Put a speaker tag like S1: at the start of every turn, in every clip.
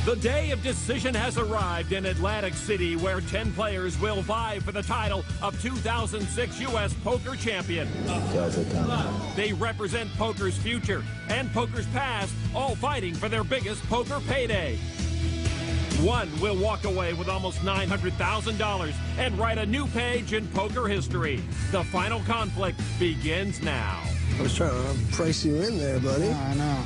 S1: The day of decision has arrived in Atlantic City, where 10 players will vie for the title of 2006 U.S. Poker Champion. They represent poker's future and poker's past, all fighting for their biggest poker payday. One will walk away with almost $900,000 and write a new page in poker history. The final conflict begins now.
S2: I was trying to price you in there, buddy.
S3: Yeah, I know.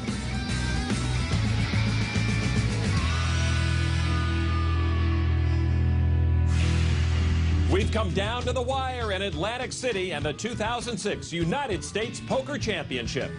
S1: We've come down to the wire in Atlantic City and the 2006 United States Poker Championship.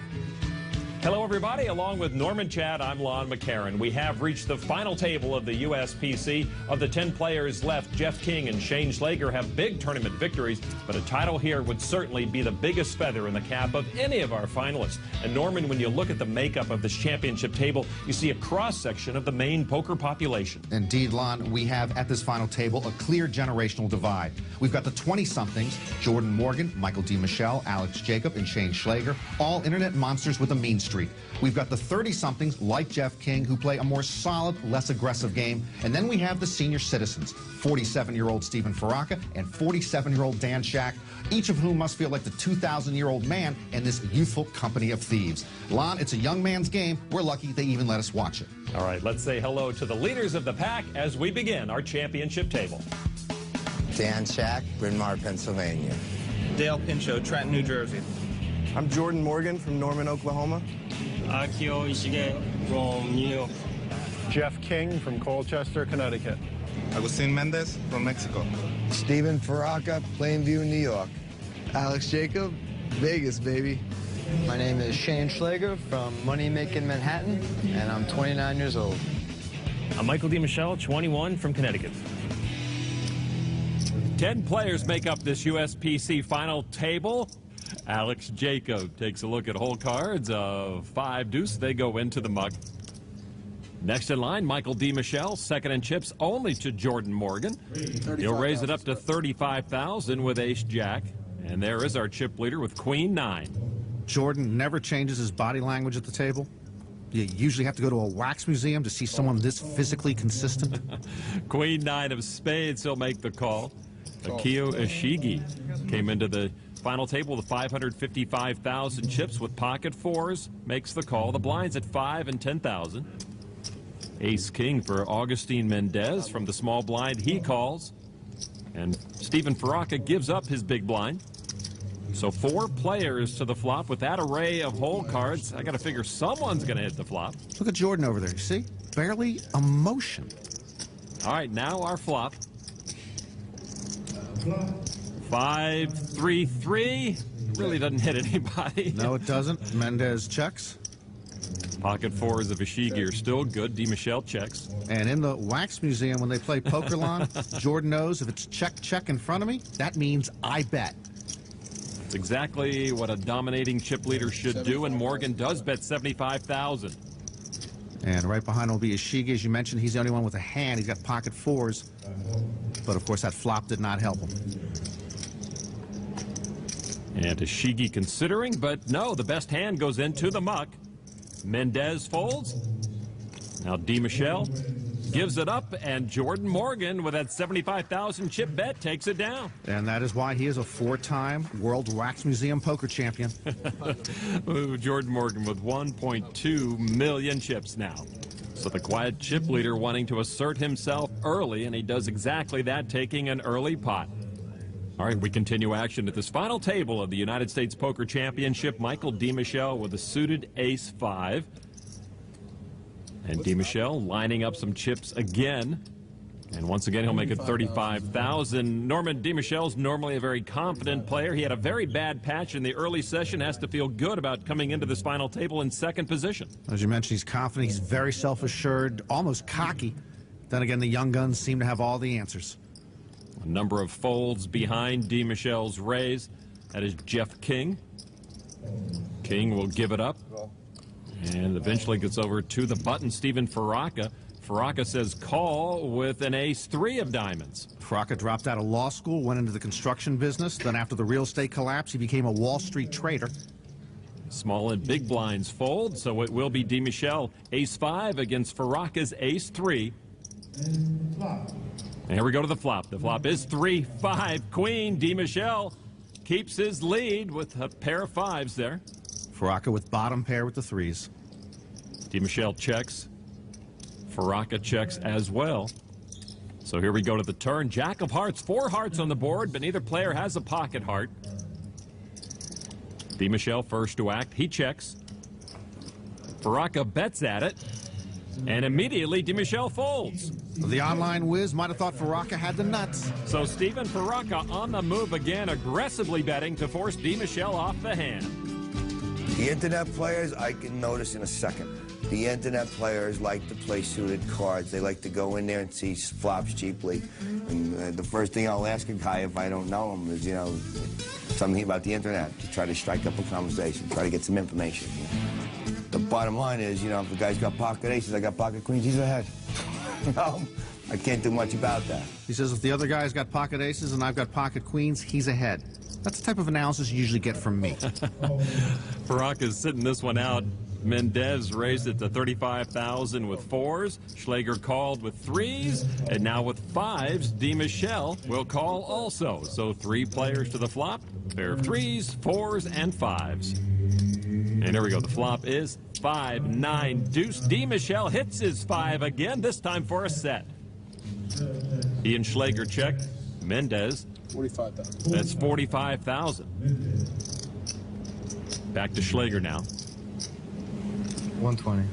S1: Hello, everybody. Along with Norman Chad, I'm Lon McCarran. We have reached the final table of the USPC. Of the 10 players left, Jeff King and Shane Schlager have big tournament victories, but a title here would certainly be the biggest feather in the cap of any of our finalists. And Norman, when you look at the makeup of this championship table, you see a cross-section of the main poker population.
S4: Indeed, Lon, we have at this final table a clear generational divide. We've got the 20-somethings, Jordan Morgan, Michael D. Michel, Alex Jacob, and Shane Schlager, all internet monsters with a mean streak. We've got the 30-somethings like Jeff King who play a more solid, less aggressive game. And then we have the senior citizens, 47-year-old Stephen Faraka and 47-year-old Dan Shack, each of whom must feel like the 2,000-year-old man in this youthful company of thieves. Lon, it's a young man's game. We're lucky they even let us watch it.
S1: All right, let's say hello to the leaders of the pack as we begin our championship table.
S5: Dan Shack, Bryn Mawr, Pennsylvania.
S6: Dale Pinchot, Trenton, New Jersey.
S2: I'm Jordan Morgan from Norman, Oklahoma.
S7: Akio Ishige from New York.
S8: Jeff King from Colchester, Connecticut.
S9: Agustin Mendez from Mexico.
S2: Stephen Faraka, Plainview, New York. Alex Jacob, Vegas, baby.
S10: My name is Shane Schlager from Money-Making Manhattan, and I'm 29 years old.
S7: I'm Michael D. Michel, 21, from Connecticut.
S1: 10 players make up this USPC final table. Alex Jacob takes a look at hole cards of 5 deuce. They go into the muck. Next in line, Michael D. Michel, second in chips only to Jordan Morgan. He'll raise it up to $35,000 with ace jack. And there is our chip leader with queen 9.
S4: Jordan never changes his body language at the table. You usually have to go to a wax museum to see someone this physically consistent.
S1: Queen 9 of spades, he'll make the call. Akio Ishige came into the final table with 555,000 chips with pocket fours, makes the call. The blinds at 5 and 10,000. Ace King for Augustine Mendez from the small blind, he calls. And Stephen Faraka gives up his big blind. So 4 players to the flop with that array of hole cards. I got to figure someone's going to hit the flop.
S4: Look at Jordan over there, you see? Barely a motion.
S1: All right, now our flop. 5-3-3. Really doesn't hit anybody.
S4: No, it doesn't. Mendez checks.
S1: Pocket fours of Ishige are still good. D. Michel checks.
S4: And in the wax museum, when they play poker lawn, Jordan knows if it's check, check in front of me, that means I bet.
S1: That's exactly what a dominating chip leader should do, and Morgan does bet $75,000.
S4: And right behind him will be Ishige. As you mentioned, he's the only one with a hand. He's got pocket fours. But, of course, that flop did not help him.
S1: And Ishige considering, but no, the best hand goes into the muck. Mendez folds. Now D. Michel gives it up, and Jordan Morgan with that 75,000 chip bet takes it down.
S4: And that is why he is a 4-time World Wax Museum poker champion.
S1: Jordan Morgan with 1.2 million chips now. So the quiet chip leader wanting to assert himself early, and he does exactly that, taking an early pot. All right, we continue action at this final table of the United States Poker Championship. Michael D. Michel with a suited ace-5. And D. Michel lining up some chips again. And once again, he'll make it $35,000. Norman, D. Michel's normally a very confident player. He had a very bad patch in the early session. Has to feel good about coming into this final table in second position.
S4: As you mentioned, he's confident. He's very self-assured, almost cocky. Then again, the young guns seem to have all the answers.
S1: A number of folds behind D. Michel's raise. That is Jeff King. King will give it up. And eventually gets over to the button, Stephen Faraka. Faraka says call with an ace-3 of diamonds.
S4: Faraka dropped out of law school, went into the construction business. Then after the real estate collapse, he became a Wall Street trader.
S1: Small and big blinds fold, so it will be DiMichele ace-5 against Faraka's ace-3. And here we go to the flop. The flop is 3-5 queen. DiMichele keeps his lead with a pair of 5s there.
S4: Faraka with bottom pair with the 3s.
S1: DiMichele checks. Faraka checks as well. So here we go to the turn. Jack of hearts, 4 hearts on the board, but neither player has a pocket heart. DiMichele first to act. He checks. Faraka bets at it. And immediately DiMichele folds.
S4: The online whiz might have thought Faraka had the nuts.
S1: So Stephen Faraka on the move again, aggressively betting to force DiMichele off the hand.
S2: The internet players, I can notice in a second. The internet players like to play suited cards. They like to go in there and see flops cheaply. And the first thing I'll ask a guy if I don't know him is, something about the internet to try to strike up a conversation, try to get some information. The bottom line is, if the guy's got pocket aces, I got pocket queens, he's ahead. I can't do much about that.
S4: He says if the other guy's got pocket aces and I've got pocket queens, he's ahead. That's the type of analysis you usually get from me.
S1: Faraka's sitting this one out. Mendez raised it to 35,000 with 4s. Schlager called with 3s. And now with 5s, DiMichele will call also. So 3 players to the flop. Pair of 3s, 4s, and 5s. And there we go. The flop is 5-9 deuce. DiMichele hits his 5 again, this time for a set. Ian Schlager checked. Mendez.
S8: 45,000.
S1: That's 45,000. Back to Schlager now.
S10: 120.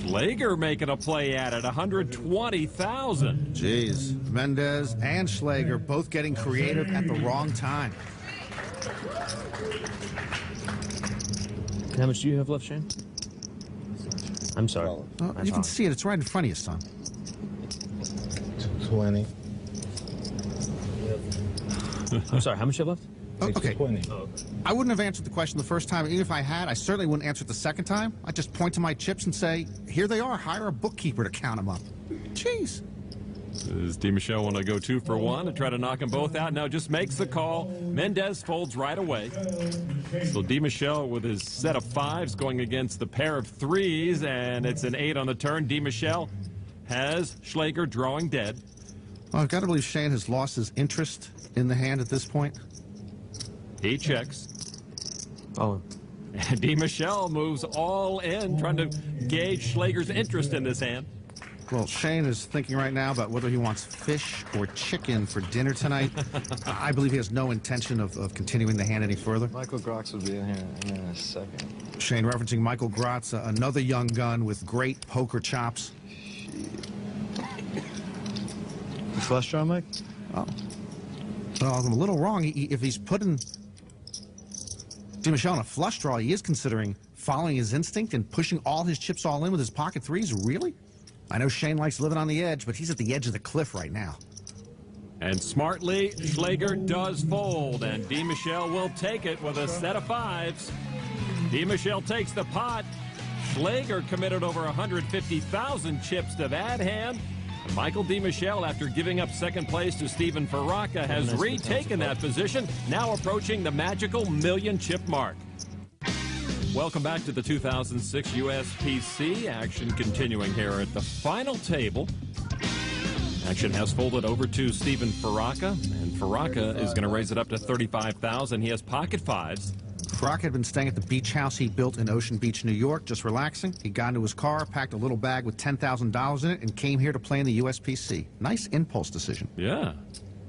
S1: Schlager making a play at it, 120,000.
S4: Jeez. Mendez and Schlager both getting creative at the wrong time.
S3: How much do you have left, Shane? I'm sorry.
S4: You can see it. It's right in front of you, son.
S9: 20.
S3: I'm sorry, how much do you have left?
S4: Okay.
S9: 20.
S4: I wouldn't have answered the question the first time. Even if I had, I certainly wouldn't answer it the second time. I'd just point to my chips and say, here they are. Hire a bookkeeper to count them up. Jeez.
S1: Does DiMichele want to go 2 for 1 and try to knock them both out? No, just makes the call. Mendez folds right away. So DiMichele with his set of 5s going against the pair of 3s, and it's an 8 on the turn. DiMichele has Schlager drawing dead.
S4: Well, I've got to believe Shane has lost his interest in the hand at this point.
S1: He checks.
S3: Oh.
S1: And DiMichele moves all in, trying to gauge Schlager's interest in this hand.
S4: Well, Shane is thinking right now about whether he wants fish or chicken for dinner tonight. I believe he has no intention of continuing the hand any further.
S10: Michael Grox will be in here in a second.
S4: Shane referencing Michael Grotz, another young gun with great poker chops.
S10: The flush draw, Mike?
S4: Oh. Well, I'm a little wrong. If he's putting DiMichele on a flush draw, he is considering following his instinct and pushing all his chips all in with his pocket 3s? Really? I know Shane likes living on the edge, but he's at the edge of the cliff right now.
S1: And smartly, Schlager does fold, and DiMichele will take it with a set of 5s. DiMichele takes the pot. Schlager committed over 150,000 chips to that hand. And Michael DiMichele, after giving up second place to Stephen Faraka, has retaken that position, now approaching the magical 1,000,000 chip mark. Welcome back to the 2006 USPC. Action continuing here at the final table. Action has folded over to Stephen Faraka, and Faraka is going to raise it up to 35,000. He has pocket 5s.
S4: Faraka had been staying at the beach house he built in Ocean Beach, New York, just relaxing. He got into his car, packed a little bag with $10,000 in it, and came here to play in the USPC. Nice impulse decision.
S1: Yeah,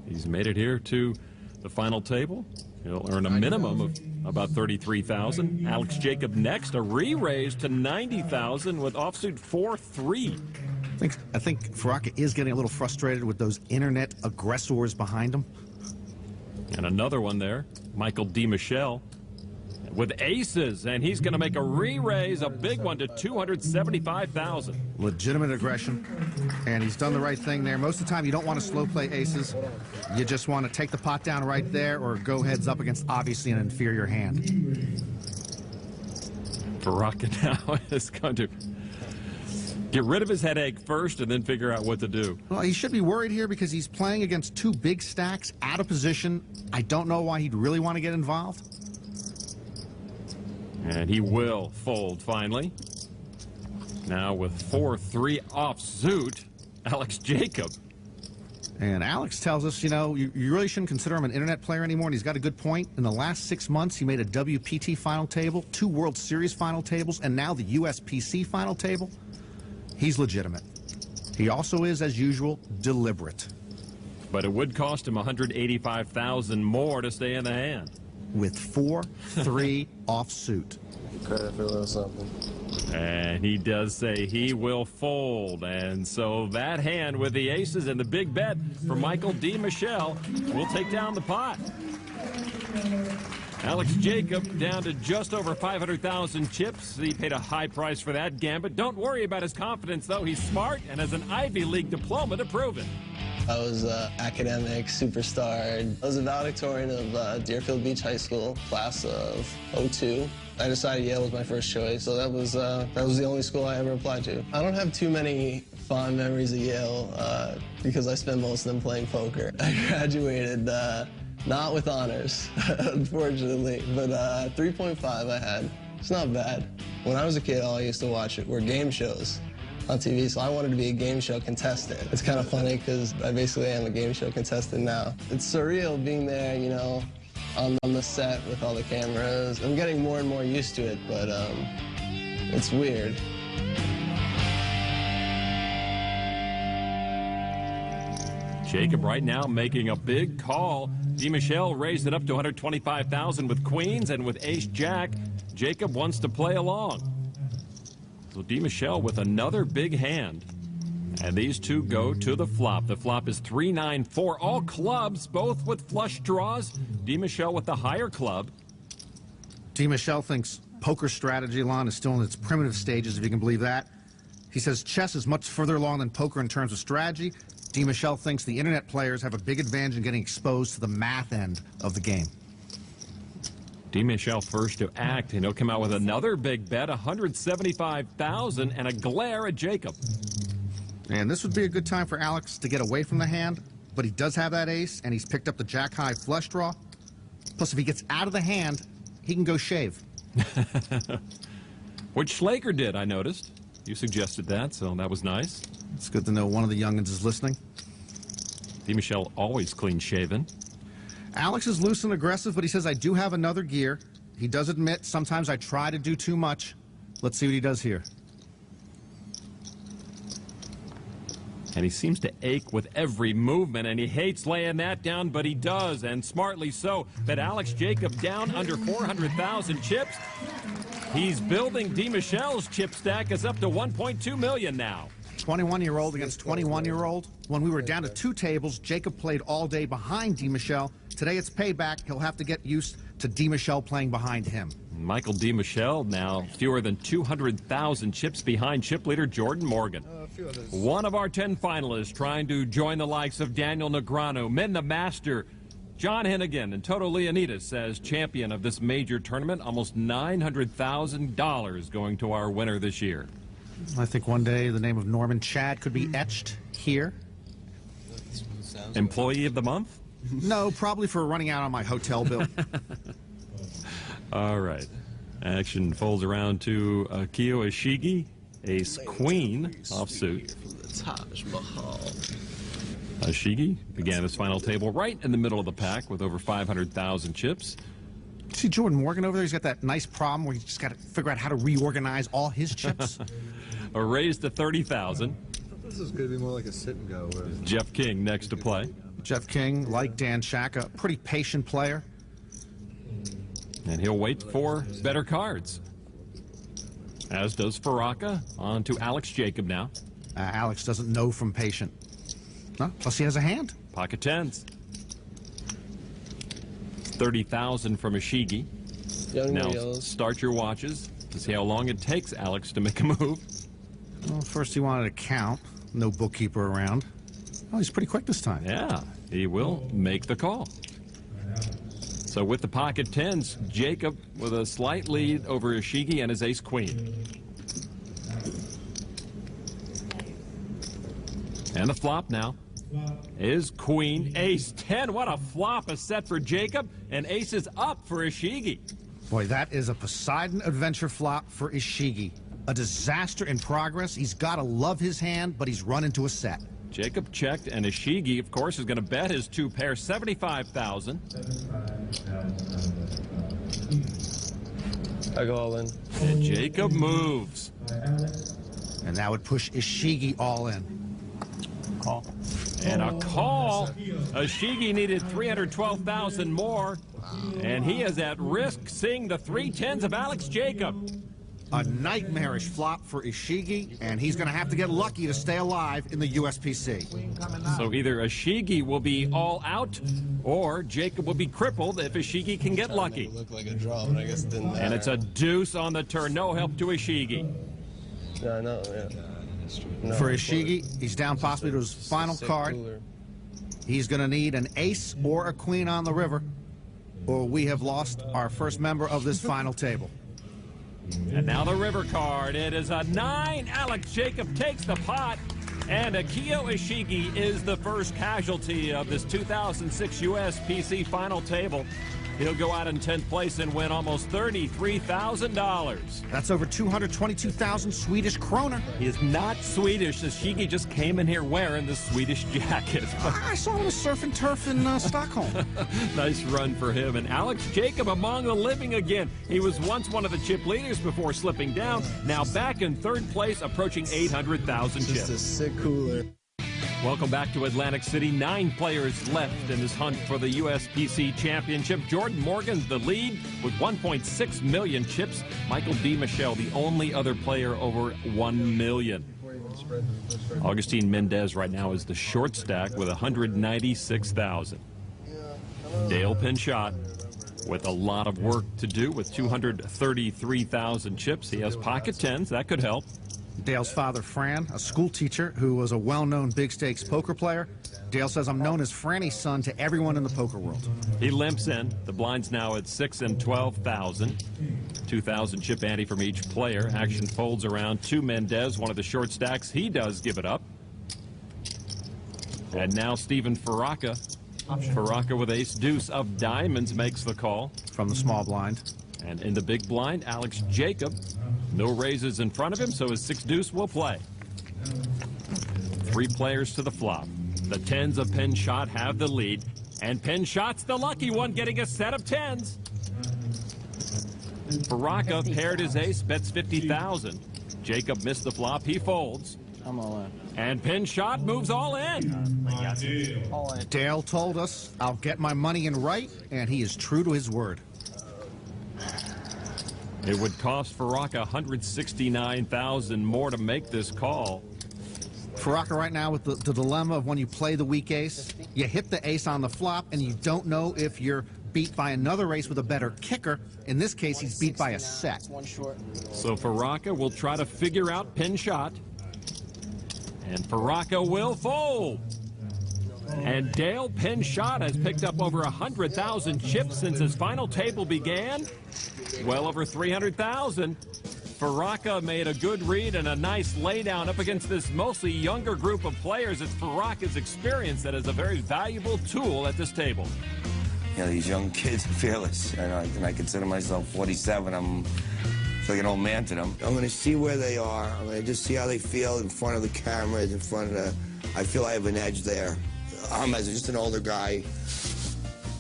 S1: he's made it here to the final table. He'll earn a minimum of about 33,000. Alex Jacob next, a re-raise to 90,000 with offsuit 4-3.
S4: I think Faraka is getting a little frustrated with those internet aggressors behind him.
S1: And another one there, Michael DiMichele with aces, and he's going to make a re-raise, a big one, to 275,000.
S4: Legitimate aggression, and he's done the right thing there. Most of the time, you don't want to slow play aces. You just want to take the pot down right there or go heads up against, obviously, an inferior hand.
S1: Faraka now is going to get rid of his headache first and then figure out what to do.
S4: Well, he should be worried here because he's playing against 2 big stacks, out of position. I don't know why he'd really want to get involved.
S1: And he will fold finally. Now with 4-3 offsuit, Alex Jacob.
S4: And Alex tells us, you know, you really shouldn't consider him an internet player anymore, and he's got a good point. In the last 6 months, he made a WPT final table, 2 World Series final tables, and now the USPC final table. He's legitimate. He also is, as usual, deliberate.
S1: But it would cost him $185,000 more to stay in the hand.
S4: With 4-3 offsuit.
S11: Credit for a little something.
S1: And he does say he will fold. And so that hand with the aces and the big bet for Michael D. Michel will take down the pot. Alex Jacob down to just over 500,000 chips. He paid a high price for that gambit. Don't worry about his confidence, though. He's smart and has an Ivy League diploma to prove it.
S11: I was an academic superstar. I was a valedictorian of Deerfield Beach High School, class of '02. I decided Yale was my first choice, so that was the only school I ever applied to. I don't have too many fond memories of Yale because I spent most of them playing poker. I graduated not with honors, unfortunately, but 3.5 I had. It's not bad. When I was a kid, all I used to watch were game shows on TV, so I wanted to be a game show contestant. It's kind of funny because I basically am a game show contestant now. It's surreal being there, you know, on the set with all the cameras. I'm getting more and more used to it, but it's weird.
S1: Jacob right now making a big call. D. Michel raised it up to 125,000 with queens, and with ace-jack, Jacob wants to play along. So D. Michel with another big hand. And these two go to the flop. The flop is 3-9-4. All clubs, both with flush draws. D. Michel with the higher club.
S4: D. Michel thinks poker strategy, Lon, is still in its primitive stages, if you can believe that. He says chess is much further along than poker in terms of strategy. D. Michel thinks the internet players have a big advantage in getting exposed to the math end of the game.
S1: D. Michel first to act, and he'll come out with another big bet, 175,000, and a glare at Jacob.
S4: And this would be a good time for Alex to get away from the hand, but he does have that ace, and he's picked up the jack-high flush draw. Plus, if he gets out of the hand, he can go shave.
S1: Which Schlager did, I noticed. You suggested that, so that was nice.
S4: It's good to know one of the youngins is listening.
S1: D. Michel always clean-shaven.
S4: Alex is loose and aggressive, but he says, I do have another gear. He does admit, sometimes I try to do too much. Let's see what he does here.
S1: And he seems to ache with every movement, and he hates laying that down, but he does, and smartly so. But Alex Jacob down under 400,000 chips. He's building D. Michel's chip stack is up to 1.2 million now.
S4: 21-year-old against 21-year-old. When we were down to 2 tables, Jacob played all day behind D. Michel. Today it's payback. He'll have to get used to D. Michel playing behind him.
S1: Michael D. Michel now fewer than 200,000 chips behind chip leader Jordan Morgan. One of our 10 finalists trying to join the likes of Daniel Negreanu, Min the Master, John Hennigan, and Toto Leonidas as champion of this major tournament. Almost $900,000 going to our winner this year.
S4: I think one day the name of Norman Chad could be etched here.
S1: Employee of the month?
S4: No, probably for running out on my hotel bill.
S1: All right. Action folds around to Akio Ishigi, ace queen offsuit. Ishigi began his final table right in the middle of the pack with over 500,000 chips.
S4: See Jordan Morgan over there? He's got that nice problem where he's just got to figure out how to reorganize all his chips.
S1: A raise to 30,000.
S12: This is going to be more like a sit and go.
S1: Jeff King next to play.
S4: Jeff King, like Dan Shack, a pretty patient player.
S1: And he'll wait for better cards. As does Faraka. On to Alex Jacob now.
S4: Alex doesn't know from patient. Huh? Plus he has a hand.
S1: Pocket tens. 30,000 from Ishigi. Now start your watches to see how long it takes Alex to make a move.
S4: Well, first he wanted to count. No bookkeeper around. Oh, he's pretty quick this time.
S1: Yeah, he will make the call. So with the pocket tens, Jacob with a slight lead over Ishigi and his ace queen. And the flop now is queen, ace 10. What a flop is set for Jacob, and ace is up for Ishigi.
S4: Boy, that is a Poseidon Adventure flop for Ishigi. A disaster in progress. He's got to love his hand, but he's run into a set.
S1: Jacob checked, and Ishigi, of course, is going to bet his two pair $75,000.
S11: I go all in.
S1: And Jacob moves.
S4: And that would push Ishigi all in.
S3: Call.
S1: And a call. Ishigi needed $312,000 more. And he is at risk seeing the 3 10s of Alex Jacob.
S4: A nightmarish flop for Ishigi, and he's going to have to get lucky to stay alive in the USPC.
S1: So either Ishigi will be all out, or Jacob will be crippled if Ishigi can get lucky.
S11: It looked like a draw, but I guess it didn't matter.
S1: And it's a deuce on the turn. No help to Ishigi.
S11: Yeah, I know, yeah. No,
S4: For Ishigi, he's down possibly to his final card.
S11: Cooler.
S4: He's going to need an ace or a queen on the river, or we have lost our first member of this final table.
S1: And now the river card. It is a 9. Alex Jacob takes the pot. And Akio Ishigi is the first casualty of this 2006 USPC final table. He'll go out in 10th place and win almost $33,000.
S4: That's over 222,000 Swedish kroner.
S1: He is not Swedish. Ishigi just came in here wearing the Swedish jacket.
S4: I saw him surf and turf in Stockholm.
S1: Nice run for him. And Alex Jacob among the living again. He was once one of the chip leaders before slipping down. Now back in 3rd place, approaching 800,000 chips.
S11: Just a sick cooler.
S1: Welcome back to Atlantic City. 9 players left in this hunt for the USPC Championship. Jordan Morgan's the lead with 1.6 million chips. Michael D. Michel, the only other player over 1 million. Augustine Mendez right now is the short stack with 196,000. Dale Pinchot with a lot of work to do with 233,000 chips. He has pocket 10s. That could help.
S4: Dale's father, Fran, a school teacher who was a well-known big stakes poker player. Dale says, I'm known as Franny's son to everyone in the poker world.
S1: He limps in. The blind's now at 6 and 12,000. 2,000 chip ante from each player. Action folds around to Mendez, one of the short stacks. He does give it up. And now Stephen Faraka. Faraka with ace deuce of diamonds makes the call.
S4: From the small blind.
S1: And in the big blind, Alex Jacob. No raises in front of him, so his 6 deuce will play. 3 players to the flop. The 10s of Pinchot have the lead, and Pinchot's the lucky one, getting a set of 10s. Faraka paired his ace, bets 50,000. Jacob missed the flop, he folds.
S10: I'm all in.
S1: And Pinchot moves all in.
S10: All in.
S4: Dale told us, I'll get my money in right, and he is true to his word.
S1: It would cost Faraka $169,000 more to make this call.
S4: Faraka right now with the dilemma of when you play the weak ace, you hit the ace on the flop, and you don't know if you're beat by another ace with a better kicker. In this case, he's beat by a set.
S1: So Faraka will try to figure out Pinchot. And Faraka will fold. And Dale Pinchot has picked up over 100,000 chips since his final table began. Well over 300,000. Faraka made a good read and a nice laydown up against this mostly younger group of players. It's Faraka's experience that is a very valuable tool at this table.
S2: You know, these young kids are fearless, and I consider myself 47. I'm like an old man to them. I'm going to see where they are. I'm going to just see how they feel in front of the cameras, in front of the... I feel I have an edge there. I'm as just an older guy.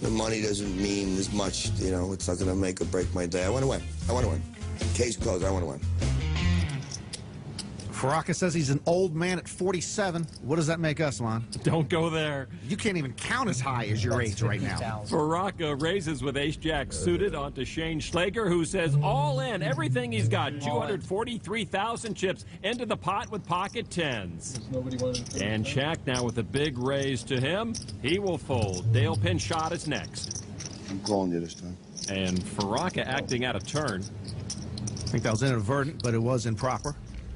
S2: The money doesn't mean as much, you know, it's not going to make or break my day. I want to win. I want to win. Case closed. I want to win.
S4: Faraka says he's an old man at 47. What does that make us, Lon?
S1: Don't go there.
S4: You can't even count as high as your age right now.
S1: Faraka raises with ace-jack suited onto Shane Schlager, who says all in, everything he's got, 243,000 chips into the pot with pocket 10s. And Shaq now with a big raise to him. He will fold. Dale Pinchot is next.
S2: I'm calling you this time.
S1: And Faraka acting out of turn.
S4: I think that was inadvertent, but it was improper.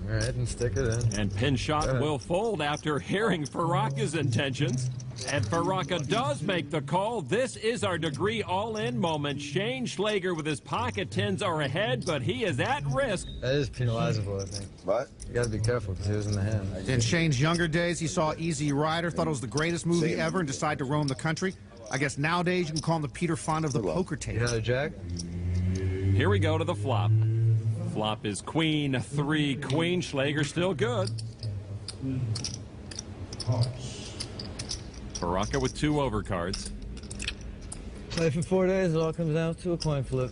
S12: All right, and stick it in.
S1: And Pinchot will fold after hearing Faraka's intentions. And Faraka does make the call. This is our degree all-in moment. Shane Schlager with his pocket 10s are ahead, but he is at risk.
S12: That is penalizable, I think.
S2: What?
S12: You got to be careful because he was in the hand.
S4: In Shane's younger days, he saw Easy Rider, thought it was the greatest movie ever, and decided to roam the country. I guess nowadays you can call him the Peter Fonda of the poker table.
S12: You know, Jack?
S1: Here we go to the flop. Flop is queen, 3, queen. Schlager still good. Faraka with 2 overcards.
S12: Play for 4 days, it all comes down to a coin flip.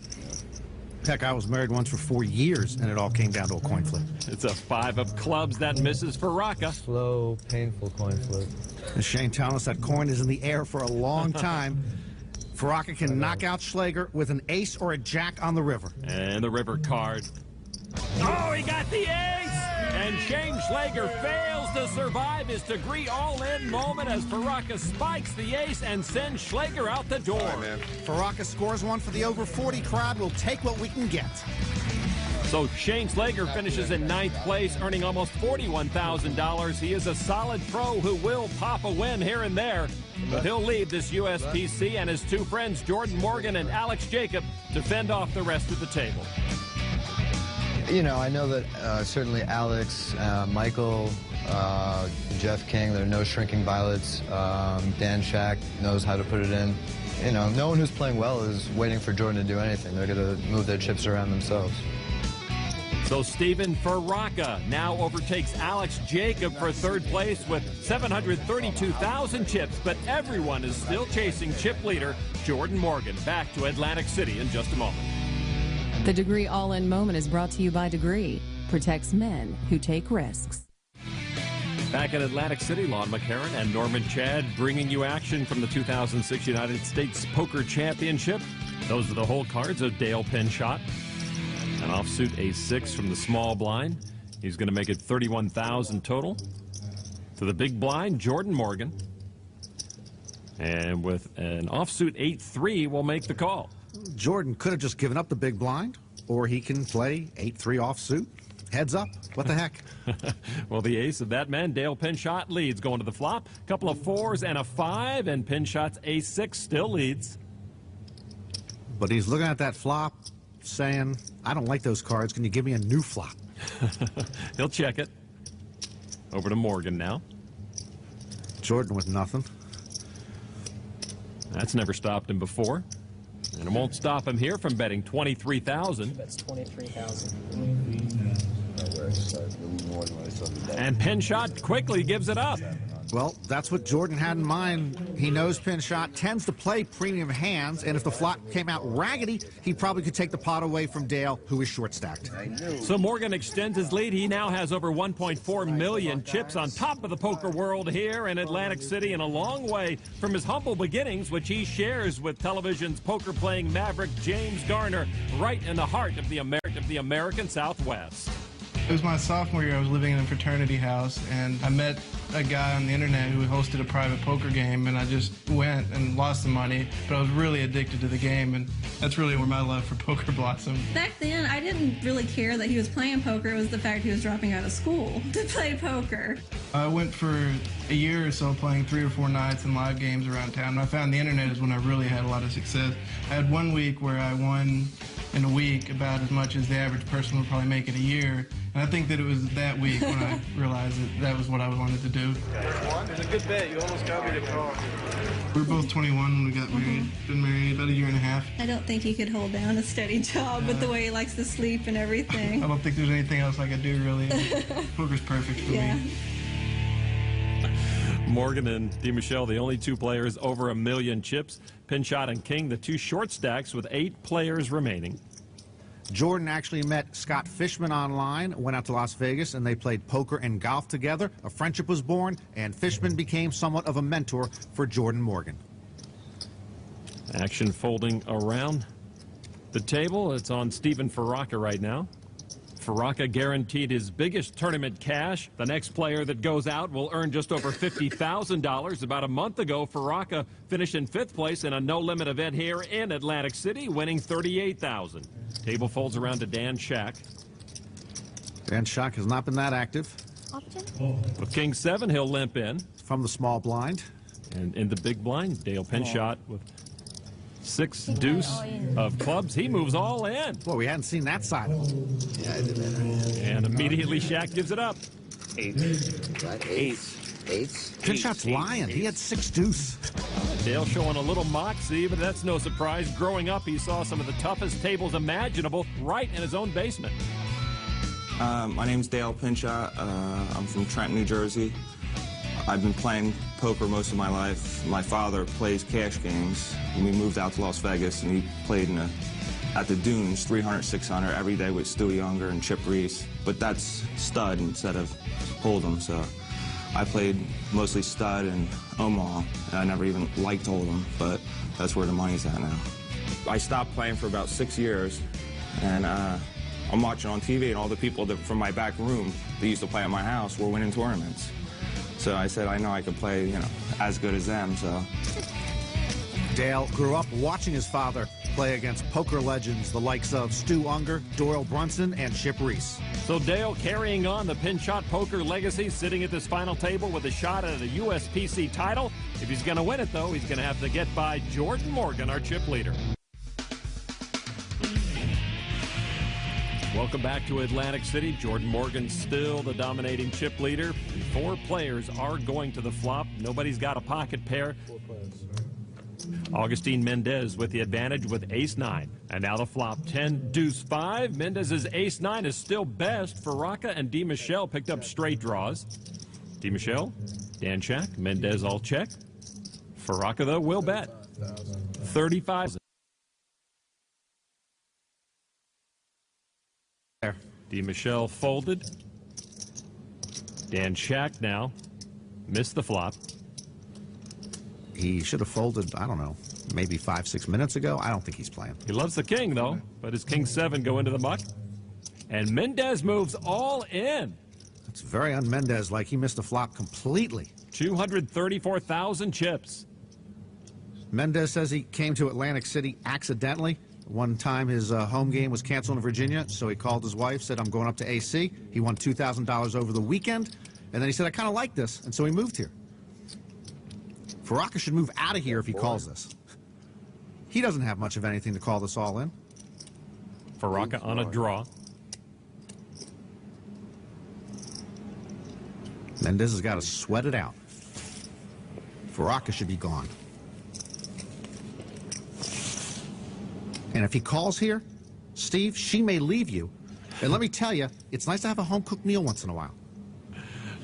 S4: Heck, I was married once for 4 years, and it all came down to a coin flip.
S1: It's a 5 of clubs that misses Faraka.
S12: Slow, painful coin flip.
S4: And Shane telling us that coin is in the air for a long time. Faraka can knock out Schlager with an ace or a jack on the river.
S1: And the river card. Oh, he got the ace! And Shane Schlager fails to survive his degree all-in moment as Faraka spikes the ace and sends Schlager out the door.
S4: Faraka scores one for the over 40 crowd. We'll take what we can get.
S1: So Shane Schlager finishes in 9th place, earning almost $41,000. He is a solid pro who will pop a win here and there. But he'll leave this USPC and his 2 friends, Jordan Morgan and Alex Jacob, to fend off the rest of the table.
S10: You know, I know that certainly Alex, Michael, Jeff King, there are no shrinking violets. Dan Shack knows how to put it in. You know, no one who's playing well is waiting for Jordan to do anything. They're going to move their chips around themselves.
S1: So Stephen Faraka now overtakes Alex Jacob for 3rd place with 732,000 chips, but everyone is still chasing chip leader Jordan Morgan. Back to Atlantic City in just a moment.
S13: The Degree All-In Moment is brought to you by Degree. Protects men who take risks.
S1: Back at Atlantic City, Lon McCarron and Norman Chad bringing you action from the 2006 United States Poker Championship. Those are the hole cards of Dale Pinshot. An offsuit ace-6 from the small blind. He's going to make it 31,000 total. To the big blind, Jordan Morgan. And with an offsuit 8-3, we'll make the call.
S4: Jordan could have just given up the big blind, or he can play 8-3 offsuit. Heads up. What the heck?
S1: Well, the ace of that man, Dale Pinshot, leads going to the flop. Couple of 4s and a 5, and Pinshot's ace-6 still leads.
S4: But he's looking at that flop, saying, I don't like those cards. Can you give me a new flop?
S1: He'll check it. Over to Morgan now.
S4: Jordan with nothing.
S1: That's never stopped him before. And it won't stop him here from betting 23,000.
S11: That's 23,000.
S1: And Pinshot quickly gives it up.
S4: Well, that's what Jordan had in mind. He knows Pinshot tends to play premium hands, and if the flop came out raggedy, he probably could take the pot away from Dale, who is short-stacked.
S1: So Morgan extends his lead. He now has over 1.4 million chips on top of the poker world here in Atlantic City, and a long way from his humble beginnings, which he shares with television's poker-playing maverick James Garner, right in the heart of the American Southwest.
S6: It was my sophomore year. I was living in a fraternity house, and I met a guy on the internet who hosted a private poker game, and I just went and lost the money, but I was really addicted to the game, and that's really where my love for poker blossomed.
S14: Back then, I didn't really care that he was playing poker. It was the fact he was dropping out of school to play poker.
S6: I went for a year or so playing 3 or 4 nights in live games around town, and I found the internet is when I really had a lot of success. I had one week where I won in a week about as much as the average person would probably make in a year. And I think that it was that week when I realized that that was what I wanted to do.
S7: It's a good bet. You almost got me to call.
S6: We were both 21 when we got married. Been married about a year and a half.
S14: I don't think he could hold down a steady job with the way he likes to sleep and everything.
S6: I don't think there's anything else I could do, really. Poker's perfect for me.
S1: Morgan and DiMichele, the only 2 players over 1 million chips. Pinshot and King, the 2 short stacks with 8 players remaining.
S4: Jordan actually met Scott Fishman online, went out to Las Vegas, and they played poker and golf together. A friendship was born, and Fishman became somewhat of a mentor for Jordan Morgan.
S1: Action folding around the table. It's on Stephen Faraka right now. Faraka guaranteed his biggest tournament cash. The next player that goes out will earn just over $50,000. About a month ago, Faraka finished in 5th place in a no-limit event here in Atlantic City, winning $38,000. Table folds around to Dan Shack.
S4: Dan Shack has not been that active.
S1: With King 7, he'll limp in.
S4: From the small blind.
S1: And in the big blind, Dale Pinshot with 6 deuce of clubs. He moves all in.
S4: Well, we hadn't seen that side of him.
S5: Yeah, I did that.
S1: And immediately Shack gives it up.
S5: 8. Eights.
S4: Pinshot's lying. He had 6 deuce.
S1: Dale showing a little moxie, but that's no surprise. Growing up, he saw some of the toughest tables imaginable right in his own basement.
S9: My name's Dale Pinchot. I'm from Trenton, New Jersey. I've been playing poker most of my life. My father plays cash games. When we moved out to Las Vegas, and he played at the Dunes, 300, 600, every day with Stu Younger and Chip Reese. But that's stud instead of Hold'em, so I played mostly stud and Omaha, and I never even liked Hold'em, but that's where the money's at now. I stopped playing for about 6 years, and I'm watching on TV, and all the people from my back room that used to play at my house were winning tournaments. So I said, I know I could play, you know, as good as them, so.
S15: Dale grew up watching his father play against poker legends, the likes of Stu Unger, Doyle Brunson, and Chip Reese.
S1: So Dale carrying on the Pinchot poker legacy, sitting at this final table with a shot at a USPC title. If he's going to win it, though, he's going to have to get by Jordan Morgan, our chip leader. Welcome back to Atlantic City. Jordan Morgan still the dominating chip leader. 4 players are going to the flop. Nobody's got a pocket pair. Augustine Mendez with the advantage with ace-9. And now the flop, 10, deuce, 5. Mendez's ace-9 is still best. Faraka and DiMichele picked up straight draws. DiMichele, Dan Shack, Mendez all check. Faraka, though, will bet. 35. DiMichele folded. Dan Shack now missed the flop.
S15: He should have folded, I don't know, maybe 5, 6 minutes ago. I don't think he's playing.
S1: He loves the king, though, but his king-7 go into the muck. And Mendez moves all in.
S15: It's very un-Mendez, like he missed the flop completely.
S1: 234,000 chips.
S15: Mendez says he came to Atlantic City accidentally. One time his home game was canceled in Virginia, so he called his wife, said, I'm going up to AC. He won $2,000 over the weekend, and then he said, I kind of like this, and so he moved here. Faraka should move out of here if he calls this. He doesn't have much of anything to call this all in.
S1: Faraka on a draw.
S15: Mendez has got to sweat it out. Faraka should be gone. And if he calls here, Steve, she may leave you. And let me tell you, it's nice to have a home-cooked meal once in a while.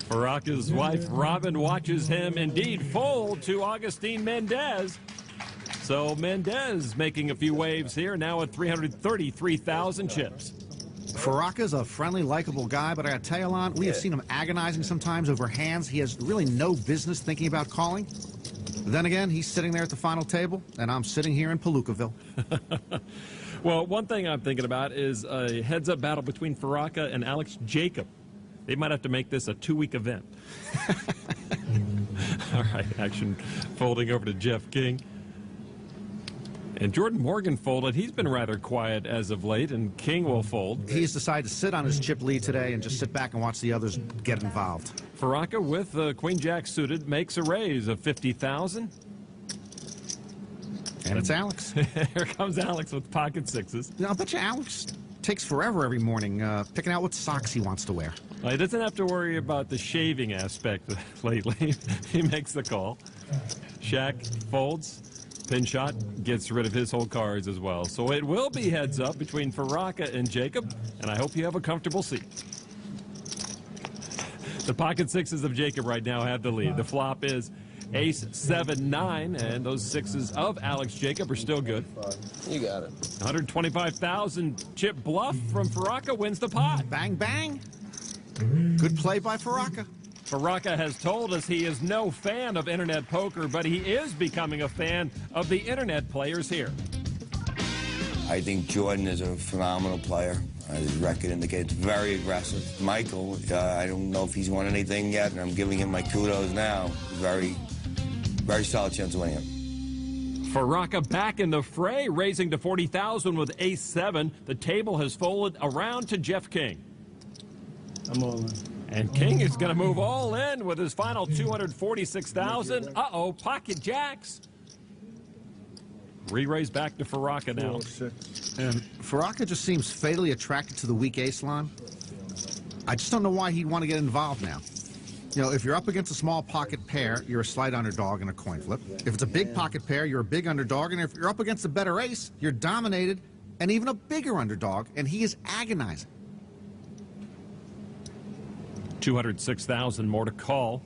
S1: Faraka's wife, Robin, watches him indeed fold to Augustine Mendez. So Mendez making a few waves here, now at 333,000 chips.
S15: Faraka's a friendly, likable guy, but I gotta tell you, Lon, we have seen him agonizing sometimes over hands he has really no business thinking about calling. Then again, he's sitting there at the final table, and I'm sitting here in Palookaville.
S1: Well, one thing I'm thinking about is a heads-up battle between Faraka and Alex Jacob. They might have to make this a 2-week event. All right, action folding over to Jeff King. And Jordan Morgan folded. He's been rather quiet as of late, and King will fold.
S15: He's decided to sit on his chip lead today and just sit back and watch the others get involved.
S1: Faraka with Queen-Jack suited makes a raise of 50,000.
S15: And it's Alex.
S1: Here comes Alex with pocket 6s.
S15: You know, I'll bet you Alex takes forever every morning picking out what socks he wants to wear.
S1: Well, he doesn't have to worry about the shaving aspect lately. He makes the call. Shack folds. Pinchot gets rid of his whole cards as well. So it will be heads up between Faraka and Jacob, and I hope you have a comfortable seat. The pocket 6s of Jacob right now have the lead. The flop is ace, 7, 9, and those 6s of Alex Jacob are still good.
S11: You got it.
S1: 125,000 chip bluff from Faraka wins the pot.
S15: Bang, bang. Good play by Faraka.
S1: Faraka has told us he is no fan of internet poker, but he is becoming a fan of the internet players here.
S2: I think Jordan is a phenomenal player. His record indicates very aggressive. Michael, I don't know if he's won anything yet, and I'm giving him my kudos now. Very solid chance of winning it.
S1: Faraka back in the fray, raising to 40,000 with ace-7. The table has folded around to Jeff King.
S12: I'm all in.
S1: And King is going to move all in with his final 246,000. Uh-oh, pocket jacks. Re-raise back to Faraka now.
S15: And Faraka just seems fatally attracted to the weak ace line. I just don't know why he'd want to get involved now. You know, if you're up against a small pocket pair, you're a slight underdog in a coin flip. If it's a big pocket pair, you're a big underdog. And if you're up against a better ace, you're dominated and even a bigger underdog, and he is agonizing.
S1: 206,000 more to call.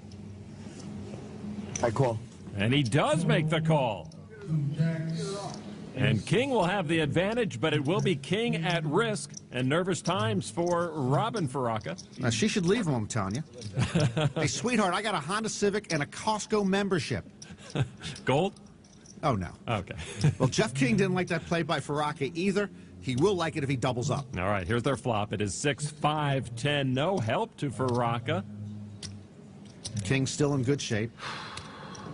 S10: I call.
S1: And he does make the call. And King will have the advantage, but it will be King at risk and nervous times for Robin Faraka.
S15: Now, she should leave him, I'm telling you. Hey, sweetheart, I got a Honda Civic and a Costco membership.
S1: Gold?
S15: Oh, no.
S1: Okay.
S15: Well, Jeff King didn't like that play by Faraka either. He will like it if he doubles up.
S1: All right, here's their flop. It is 6-5-10. No help to Faraka.
S15: King's still in good shape.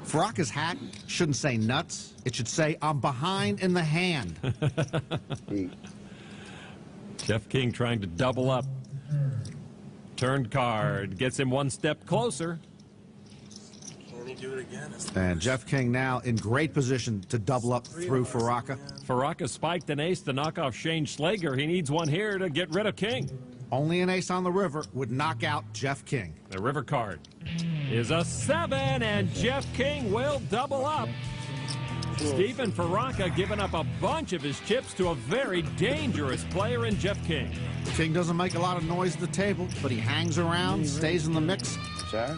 S15: Faraka's hat shouldn't say nuts. It should say, I'm behind in the hand.
S1: Jeff King trying to double up. Turned card. Gets him one step closer.
S16: Can he do it again?
S15: And Jeff King now in great position to double up through Faraka.
S1: Faraka spiked an ace to knock off Shane Schlager. He needs one here to get rid of King.
S15: Only an ace on the river would knock out Jeff King.
S1: The river card is a 7, and Jeff King will double up. Stephen Faraka giving up a bunch of his chips to a very dangerous player in Jeff King.
S15: King doesn't make a lot of noise at the table, but he hangs around, stays in the mix.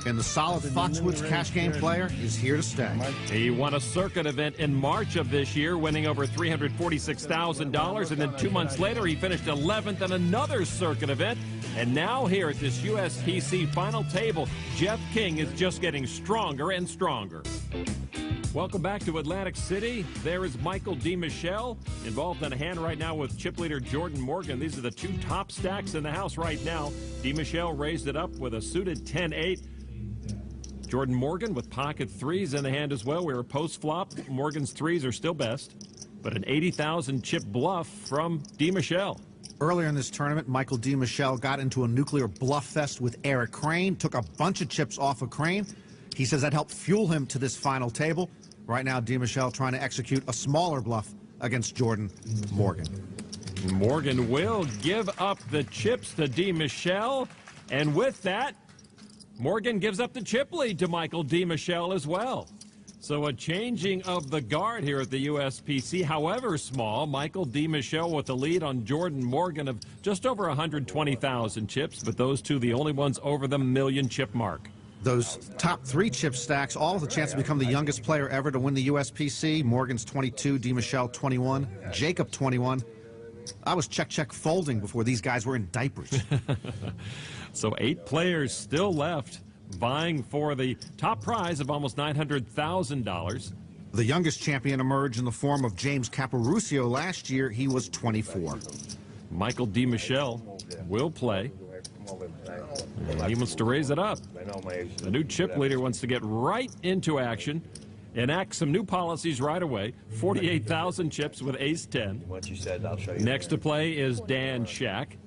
S15: And the solid Foxwoods cash game player is here to stay.
S1: He won a circuit event in March of this year, winning over $346,000. And then 2 months later, he finished 11th in another circuit event. And now here at this USPC final table, Jeff King is just getting stronger and stronger. Welcome back to Atlantic City. There is Michael DiMichele involved in a hand right now with chip leader Jordan Morgan. These are the two top stacks in the house right now. DiMichele raised it up with a suited 10-8. Jordan Morgan with pocket threes in the hand as well. We were post-flop. Morgan's threes are still best, but an 80,000 chip bluff from DiMichele.
S15: Earlier in this tournament, Michael DiMichele got into a nuclear bluff fest with Eric Crane, took a bunch of chips off of Crane. He says that helped fuel him to this final table. Right now, DiMichele trying to execute a smaller bluff against Jordan Morgan.
S1: Morgan will give up the chips to DiMichele, and with that, Morgan gives up the chip lead to Michael DiMichele as well. So a changing of the guard here at the USPC, however small. Michael DiMichele with the lead on Jordan Morgan of just over 120,000 chips, but those two the only ones over the million chip mark.
S15: Those top three chip stacks all with a chance to become the youngest player ever to win the USPC. Morgan's 22, DiMichele 21, Jacob 21. I was check folding before these guys were in diapers.
S1: So 8 players still left vying for the top prize of almost $900,000.
S15: The youngest champion emerged in the form of James Caporuscio last year. He was 24.
S1: Michael DiMichele will play. And he wants to raise it up. The new chip leader wants to get right into action, enact some new policies right away. 48,000 chips with ace-10.
S2: Once you said, I'll show you.
S1: Next to play is Dan Shack.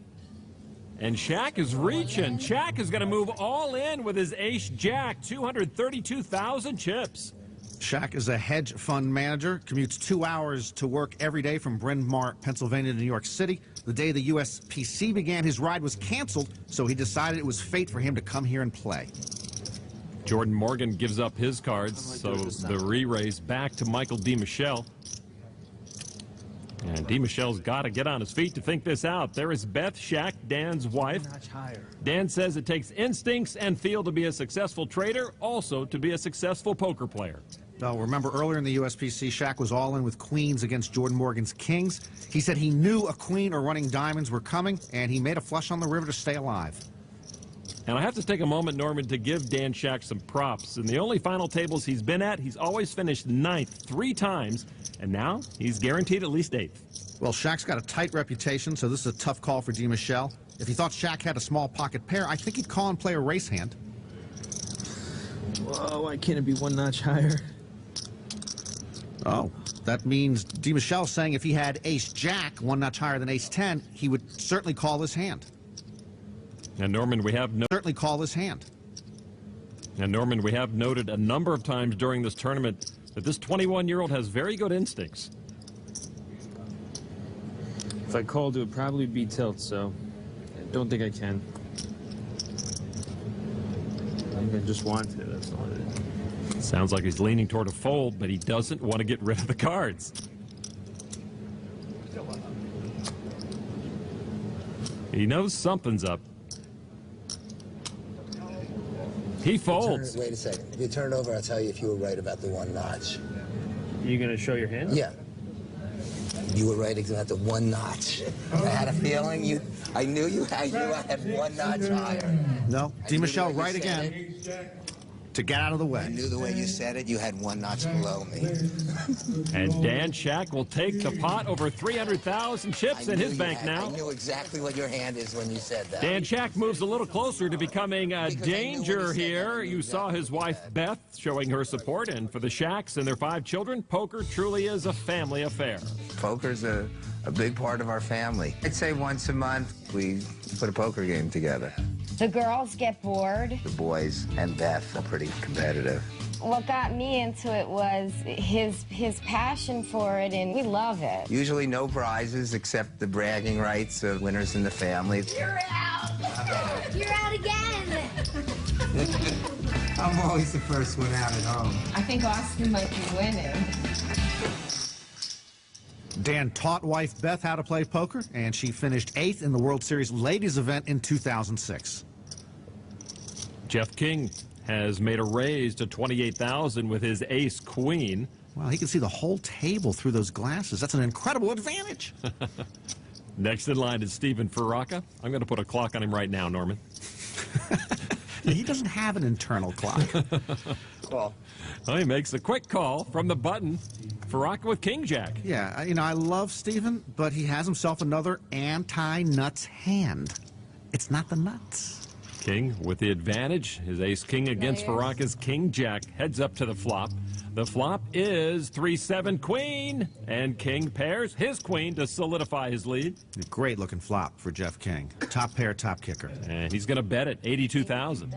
S1: And Shack is reaching. Shack is going to move all in with his ace-jack, 232,000 chips.
S15: Shack is a hedge fund manager, commutes 2 hours to work every day from Bryn Mawr, Pennsylvania to New York City. The day the USPC began, his ride was canceled, so he decided it was fate for him to come here and play.
S1: Jordan Morgan gives up his cards, so the re-raise back to Michael DiMichele. And DiMichele's got to get on his feet to think this out. There is Beth Shack, Dan's wife. Dan says it takes instincts and feel to be a successful trader, also to be a successful poker player.
S15: Now, remember earlier in the USPC, Shack was all in with queens against Jordan Morgan's kings. He said he knew a queen or running diamonds were coming, and he made a flush on the river to stay alive.
S1: And I have to take a moment, Norman, to give Dan Shack some props. In the only final tables he's been at, he's always finished 9th 3 times, and now he's guaranteed at least 8th.
S15: Well, Shack's got a tight reputation, so this is a tough call for DiMichele. If he thought Shack had a small pocket pair, I think he'd call and play a race hand.
S12: Whoa, why can't it be one notch higher?
S15: Oh, that means DiMichele's saying if he had ace-jack, 1 notch higher than ace-10, he would certainly call his hand.
S1: And Norman, we have
S15: certainly call his hand.
S1: And Norman, we have noted a number of times during this tournament that this 21-year-old has very good instincts.
S3: If I called, it would probably be tilt, so I don't think I can. I just want to, that's all it is.
S1: Sounds like he's leaning toward a fold, but he doesn't want to get rid of the cards. He knows something's up. He folds.
S5: Wait a second. If you turn it over, I'll tell you if you were right about the one notch.
S3: You gonna show your hand?
S5: Yeah. You were right about the one notch. I had a feeling I knew I had one notch higher.
S15: No, DiMichele right again to get out of the way.
S5: I knew the way you said it, you had one notch below me.
S1: And Dan Shack will take the pot over 300,000 chips in his bank now.
S5: I knew exactly what your hand is when you said that.
S1: Dan Shack moves a little closer to becoming a danger here. You saw his wife Beth showing her support, and for the Shacks and their 5 children, poker truly is a family affair.
S5: Poker's a big part of our family. I'd say once a month we put a poker game together.
S17: The girls get bored.
S5: The boys and Beth are pretty competitive.
S17: What got me into it was his passion for it, and we love it.
S5: Usually no prizes except the bragging rights of winners in the family.
S17: You're out! You're out again!
S5: I'm always the first one out at home.
S17: I think Austin might be winning.
S15: Dan taught wife Beth how to play poker, and she finished 8th in the World Series ladies event in 2006.
S1: Jeff King has made a raise to 28,000 with his ace queen.
S15: Wow, he can see the whole table through those glasses. That's an incredible advantage.
S1: Next in line is Stephen Faraka. I'm going to put a clock on him right now, Norman.
S15: He doesn't have an internal clock.
S1: Well, he makes a quick call from the button. Faraka with King Jack.
S15: Yeah, you know, I love Stephen, but he has himself another anti-nuts hand. It's not the nuts.
S1: King with the advantage. His ace-king against Faraka's King-Jack heads up to the flop. The flop is 3-7 queen, and King pairs his queen to solidify his lead.
S15: A great-looking flop for Jeff King. Top pair, top kicker.
S1: And he's going to bet it 82,000.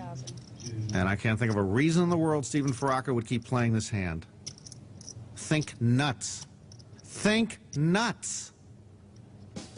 S15: And I can't think of a reason in the world Stephen Faraka would keep playing this hand. Think nuts. Think nuts.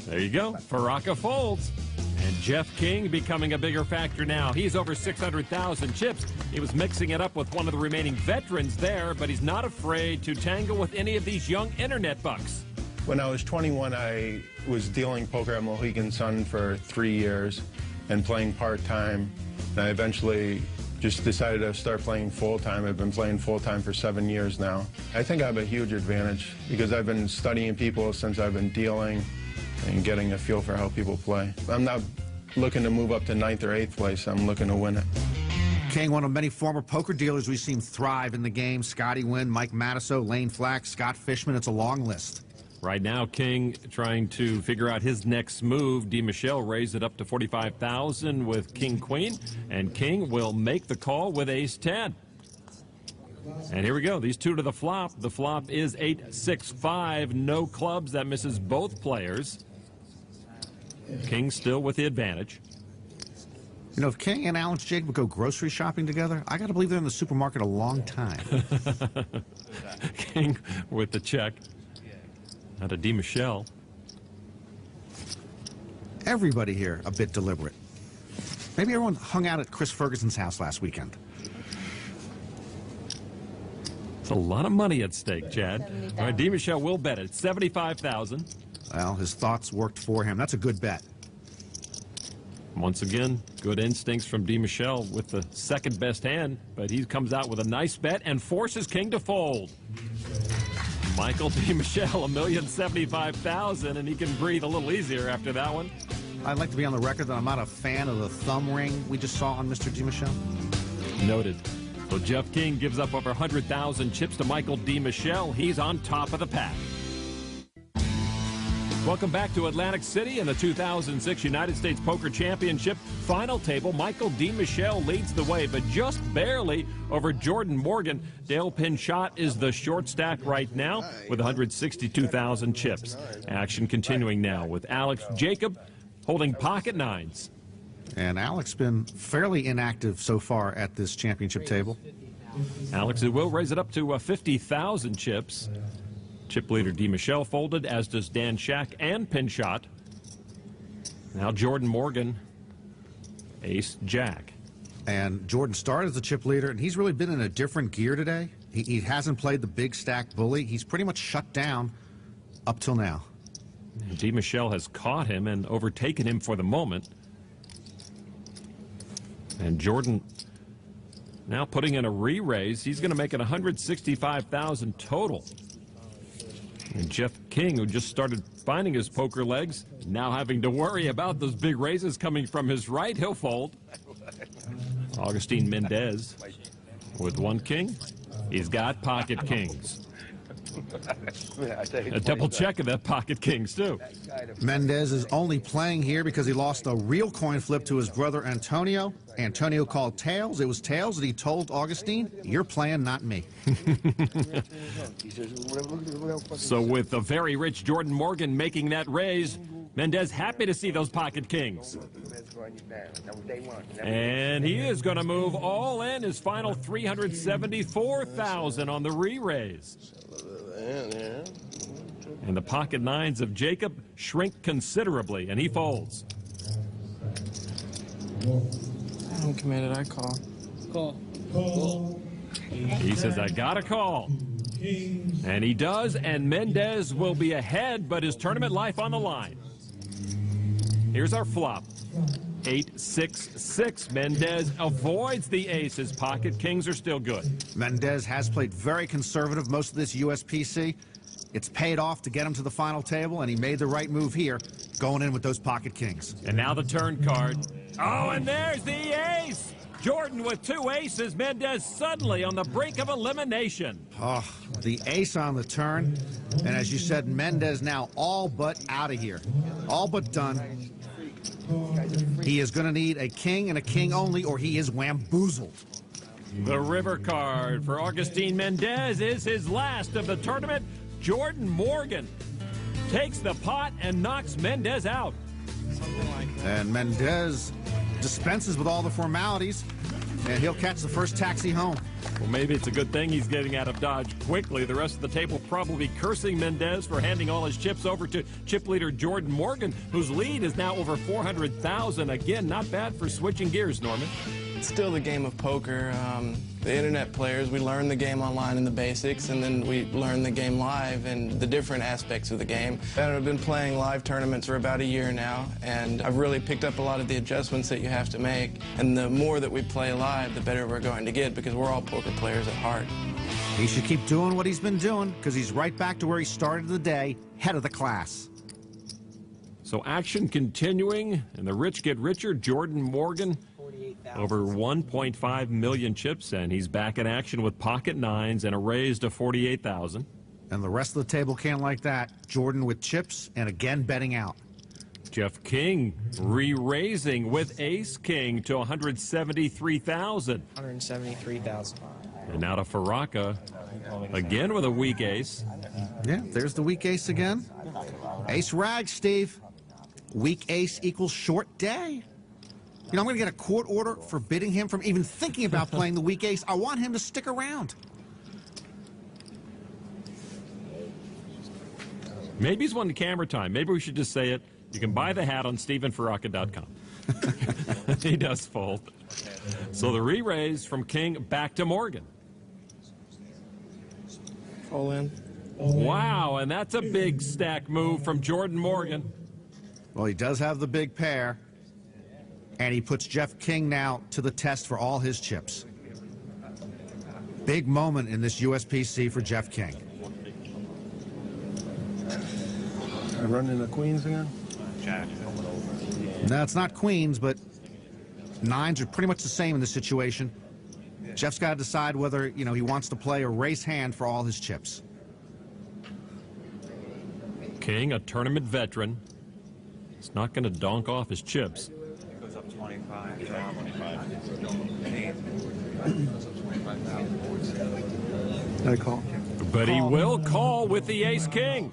S1: There you go. Faraka folds. And Jeff King becoming a bigger factor now. He's over 600,000 chips. He was mixing it up with one of the remaining veterans there, but he's not afraid to tangle with any of these young internet bucks.
S8: When I was 21, I was dealing poker at Mohegan Sun for 3 years and playing part-time. And I eventually just decided to start playing full-time. I've been playing full-time for 7 years now. I think I have a huge advantage because I've been studying people since I've been dealing and getting a feel for how people play. I'm not looking to move up to 9th or 8th place. I'm looking to win it.
S15: King, one of many former poker dealers we've seen thrive in the game. Scotty Wynn, Mike Matusow, Lane Flack, Scott Fishman. It's a long list.
S1: Right now, King trying to figure out his next move. DiMichele raised it up to 45,000 with King-Queen, and King will make the call with Ace-10. And here we go. These two to the flop. The flop is 8-6-5. No clubs. That misses both players. King still with the advantage.
S15: You know, if King and Alex Jacob go grocery shopping together, I got to believe they're in the supermarket a long time.
S1: King with the check. Out of DiMichele.
S15: Everybody here a bit deliberate. Maybe everyone hung out at Chris Ferguson's house last weekend.
S1: It's a lot of money at stake, Chad. All right, DiMichele will bet it. 75,000.
S15: Well, his thoughts worked for him. That's a good bet.
S1: Once again, good instincts from DiMichele with the second best hand, but he comes out with a nice bet and forces King to fold. Michael DiMichele, $1,075,000, and he can breathe a little easier after that one.
S15: I'd like to be on the record that I'm not a fan of the thumb ring we just saw on Mr. DiMichele.
S1: Noted. So Jeff King gives up over 100,000 chips to Michael DiMichele. He's on top of the pack. Welcome back to Atlantic City in the 2006 United States Poker Championship final table. Michael DiMichele leads the way, but just barely over Jordan Morgan. Dale Pinchot is the short stack right now with 162,000 chips. Action continuing now with Alex Jacob holding pocket nines.
S15: And Alex been fairly inactive so far at this championship table.
S1: Alex will raise it up to 50,000 chips. Chip leader DiMichele folded, as does Dan Shack and Pinchot. Now Jordan Morgan, ace-jack.
S15: And Jordan started as the chip leader, and he's really been in a different gear today. He hasn't played the big stack bully. He's pretty much shut down up till now.
S1: DiMichele has caught him and overtaken him for the moment. And Jordan now putting in a re-raise. He's going to make it $165,000 total. And Jeff King, who just started finding his poker legs, now having to worry about those big raises coming from his right, he'll fold. Augustin Mendez with one king. He's got pocket kings. A double check of that pocket kings, too.
S15: Mendez is only playing here because he lost a real coin flip to his brother Antonio. Antonio called tails. It was tails, and he told Augustin, "You're playing, not me."
S1: So with the very rich Jordan Morgan making that raise, Mendez happy to see those pocket kings. And he is going to move all in his final $374,000 on the re-raise. And the pocket nines of Jacob shrink considerably, and he folds.
S6: I'm committed. I call.
S12: Call.
S1: He says, I got a call. And he does, and Mendez will be ahead, but his tournament life on the line. Here's our flop. 8-6-6. Mendez avoids the ace. His pocket kings are still good.
S15: Mendez has played very conservative most of this USPC. It's paid off to get him to the final table, and he made the right move here, going in with those pocket kings.
S1: And now the turn card. Oh, and there's the ace! Jordan with two aces. Mendez suddenly on the brink of elimination.
S15: Oh, the ace on the turn. And as you said, Mendez now all but out of here. All but done. He is going to need a king and a king only, or he is wamboozled.
S1: The river card for Augustin Mendez is his last of the tournament. Jordan Morgan takes the pot and knocks Mendez out.
S15: And Mendez dispenses with all the formalities, and he'll catch the first taxi home.
S1: Well, maybe it's a good thing he's getting out of Dodge quickly. The rest of the table probably cursing Mendez for handing all his chips over to chip leader Jordan Morgan, whose lead is now over $400,000. Again, not bad for switching gears, Norman.
S6: It's still the game of poker. The internet players, we learn the game online and the basics, and then we learn the game live and the different aspects of the game. And I've been playing live tournaments for about a year now, and I've really picked up a lot of the adjustments that you have to make. And the more that we play live, the better we're going to get, because we're all poker players at heart.
S15: He should keep doing what he's been doing, because he's right back to where he started the day, head of the class.
S1: So action continuing, and the rich get richer. Jordan Morgan over 1.5 million chips, and he's back in action with pocket nines and a raise to 48,000.
S15: And the rest of the table can't like that. Jordan with chips and again betting out.
S1: Jeff King re-raising with ace king to 173,000.
S3: 173,000.
S1: And now to Faraka, again with a weak ace.
S15: Yeah, there's the weak ace again. Ace rag, Steve. Weak ace equals short day. You know, I'm going to get a court order forbidding him from even thinking about playing the weak ace. I want him to stick around.
S1: Maybe he's won the camera time. Maybe we should just say it. You can buy the hat on StephenFaraka.com. He does fold. So the re-raise from King back to Morgan.
S6: All in.
S1: Wow, and that's a big stack move from Jordan Morgan.
S15: Well, he does have the big pair. And he puts Jeff King now to the test for all his chips. Big moment in this USPC for Jeff King.
S8: I run into queens again?
S15: No, it's not queens, but nines are pretty much the same in this situation. Jeff's got to decide whether, you know, he wants to play a race hand for all his chips.
S1: King, a tournament veteran, is not going to donk off his chips.
S8: I call.
S1: But he will call with the ace-king.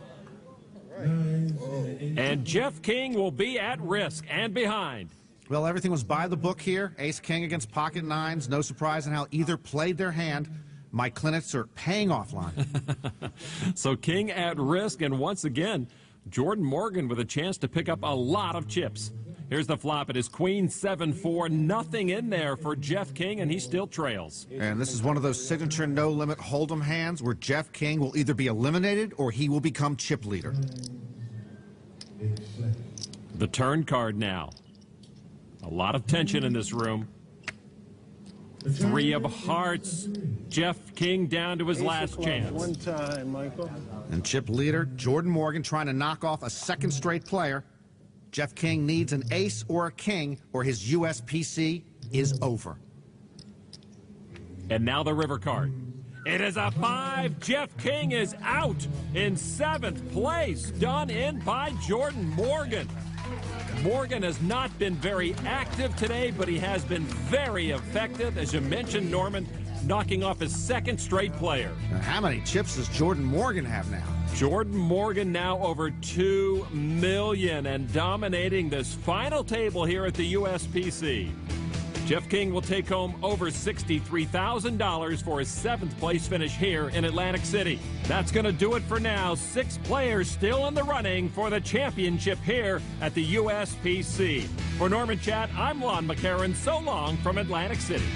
S1: And Jeff King will be at risk and behind.
S15: Well, everything was by the book here. Ace-king against pocket nines. No surprise in how either played their hand. My clinics are paying offline.
S1: So King at risk, and once again, Jordan Morgan with a chance to pick up a lot of chips. Here's the flop. It is queen 7-4. Nothing in there for Jeff King, and he still trails.
S15: And this is one of those signature no-limit hold'em hands where Jeff King will either be eliminated or he will become chip leader.
S1: The turn card now. A lot of tension in this room. 3 of hearts. Jeff King down to his last chance.
S8: One time, Michael.
S15: And chip leader Jordan Morgan trying to knock off a second straight player. Jeff King needs an ace or a king or his USPC is over.
S1: And now the river card. It is a 5. Jeff King is out in 7th place. Done in by Jordan Morgan. Morgan has not been very active today, but he has been very effective. As you mentioned, Norman, knocking off his second straight player.
S15: Now, how many chips does Jordan Morgan have now?
S1: Jordan Morgan now over 2 million and dominating this final table here at the USPC. Jeff King will take home over $63,000 for his 7th place finish here in Atlantic City. That's going to do it for now. 6 players still in the running for the championship here at the USPC. For Norman Chat, I'm Lon McCarran. So long from Atlantic City.